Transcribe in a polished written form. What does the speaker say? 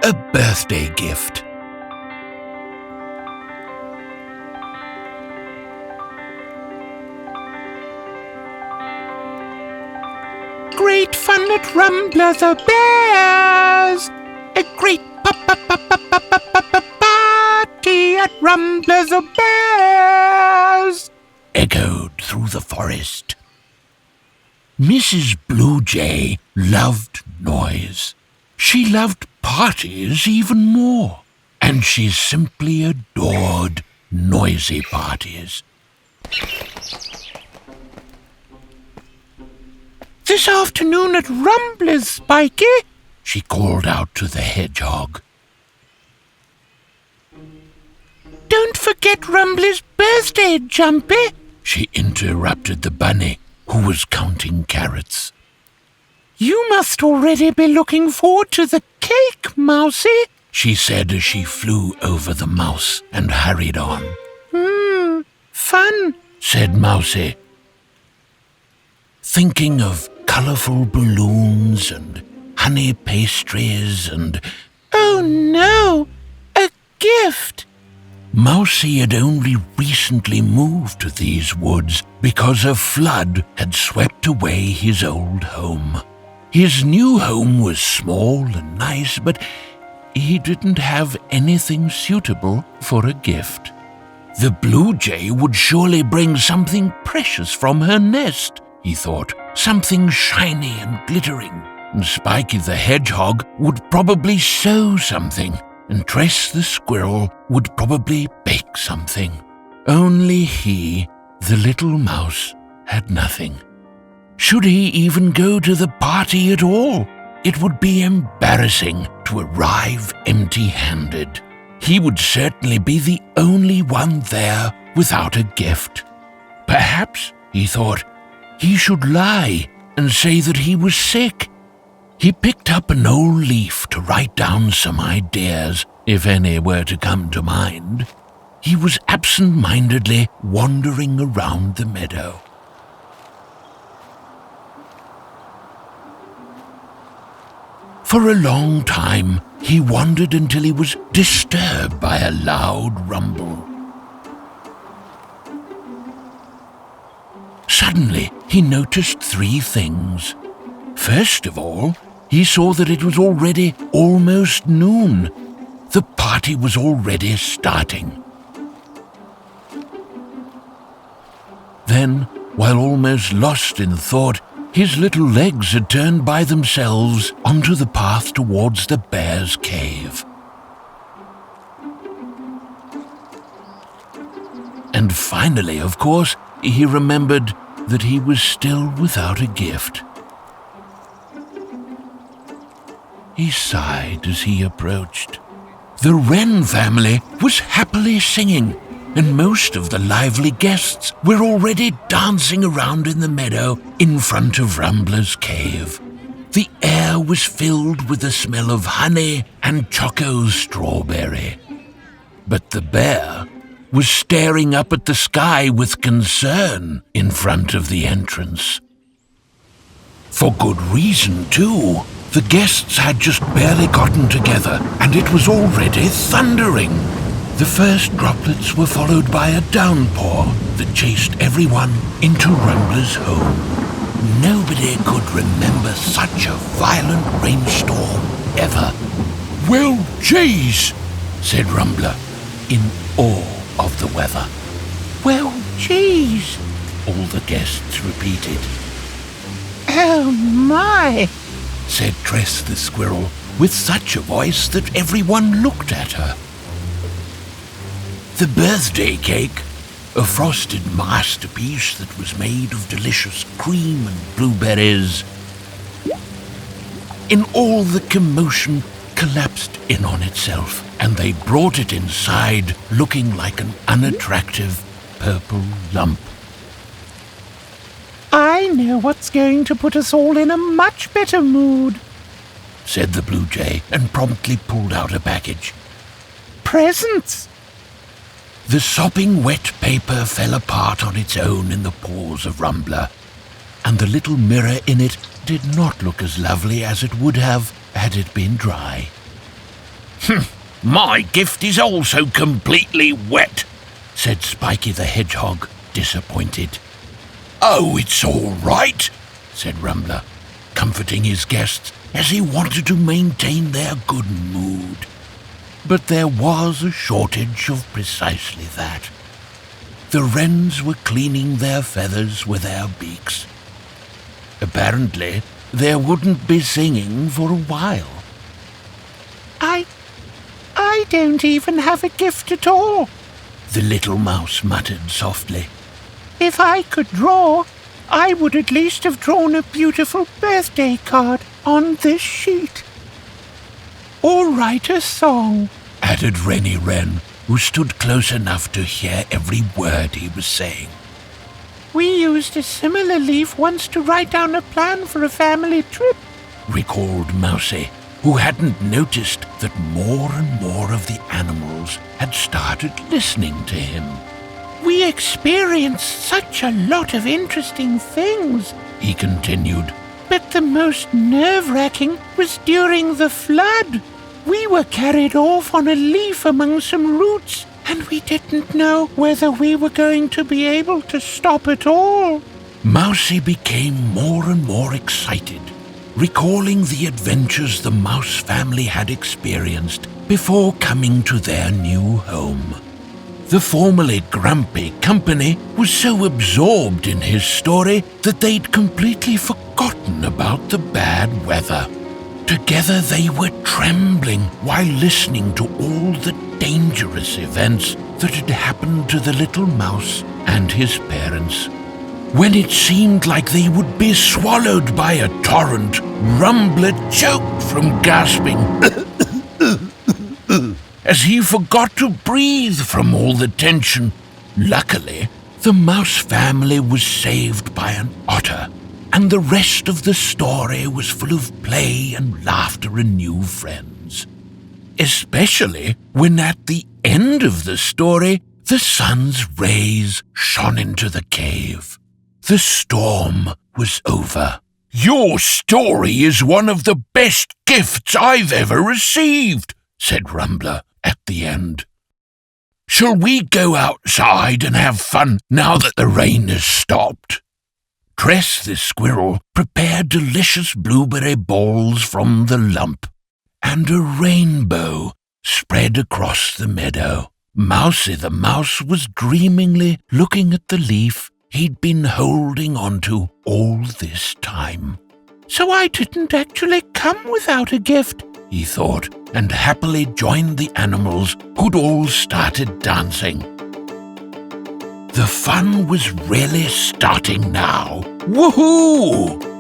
A birthday gift. Great fun at Rumblers of Bears! A great party at Rumblers of Bears! Echoed through the forest. Mrs. Blue Jay loved noise. She loved parties even more, and she simply adored noisy parties. This afternoon at Rumblers, Spiky, she called out to the hedgehog. Don't forget Rumblers' birthday, Jumpy, she interrupted the bunny, who was counting carrots. You must already be looking forward to the cake, Mousie, she said as she flew over the mouse and hurried on. Fun, said Mousie, thinking of colourful balloons and honey pastries and... Oh no, a gift! Mousie had only recently moved to these woods because a flood had swept away his old home. His new home was small and nice, but he didn't have anything suitable for a gift. The blue jay would surely bring something precious from her nest, he thought, something shiny and glittering. And Spiky the hedgehog would probably sew something, and Tress the squirrel would probably bake something. Only he, the little mouse, had nothing. Should he even go to the party at all? It would be embarrassing to arrive empty-handed. He would certainly be the only one there without a gift. Perhaps, he thought, he should lie and say that he was sick. He picked up an old leaf to write down some ideas, if any were to come to mind. He was absent-mindedly wandering around the meadow. For a long time, he wandered until he was disturbed by a loud rumble. Suddenly, he noticed three things. First of all, he saw that it was already almost noon. The party was already starting. Then, while almost lost in thought, his little legs had turned by themselves onto the path towards the bear's cave. And finally, of course, he remembered that he was still without a gift. He sighed as he approached. The wren family was happily singing, and most of the lively guests were already dancing around in the meadow in front of Rumbler's cave. The air was filled with the smell of honey and choco strawberry. But the bear was staring up at the sky with concern in front of the entrance. For good reason, too. The guests had just barely gotten together, and it was already thundering. The first droplets were followed by a downpour that chased everyone into Rumbler's home. Nobody could remember such a violent rainstorm ever. "Well, geez," said Rumbler, in awe of the weather. Well, geez, all the guests repeated. Oh my, said Tress the squirrel, with such a voice that everyone looked at her. The birthday cake, a frosted masterpiece that was made of delicious cream and blueberries, in all the commotion collapsed in on itself, and they brought it inside looking like an unattractive purple lump. I know what's going to put us all in a much better mood, said the blue jay, and promptly pulled out a package. Presents! The sopping wet paper fell apart on its own in the paws of Rumbler, and the little mirror in it did not look as lovely as it would have had it been dry. My gift is also completely wet, said Spiky the Hedgehog, disappointed. Oh, it's all right, said Rumbler, comforting his guests as he wanted to maintain their good mood. But there was a shortage of precisely that. The wrens were cleaning their feathers with their beaks. Apparently, they wouldn't be singing for a while. I don't even have a gift at all, the little mouse muttered softly. If I could draw, I would at least have drawn a beautiful birthday card on this sheet. Or write a song, added Renny Wren, who stood close enough to hear every word he was saying. We used a similar leaf once to write down a plan for a family trip, recalled Mousie, who hadn't noticed that more and more of the animals had started listening to him. We experienced such a lot of interesting things, he continued. But the most nerve-wracking was during the flood. We were carried off on a leaf among some roots, and we didn't know whether we were going to be able to stop at all. Mousie became more and more excited, recalling the adventures the mouse family had experienced before coming to their new home. The formerly grumpy company was so absorbed in his story that they'd completely forgotten about the bad weather. Together they were trembling while listening to all the dangerous events that had happened to the little mouse and his parents. When it seemed like they would be swallowed by a torrent, Rumbler choked from gasping as he forgot to breathe from all the tension. Luckily, the mouse family was saved by an otter, and the rest of the story was full of play and laughter and new friends. Especially when at the end of the story, the sun's rays shone into the cave. The storm was over. Your story is one of the best gifts I've ever received, said Rumbler at the end. Shall we go outside and have fun now that the rain has stopped? Tress the squirrel prepared delicious blueberry balls from the lump, and a rainbow spread across the meadow. Mousie the mouse was dreamingly looking at the leaf he'd been holding onto all this time. So I didn't actually come without a gift, he thought, and happily joined the animals who'd all started dancing. The fun was really starting now. Woohoo!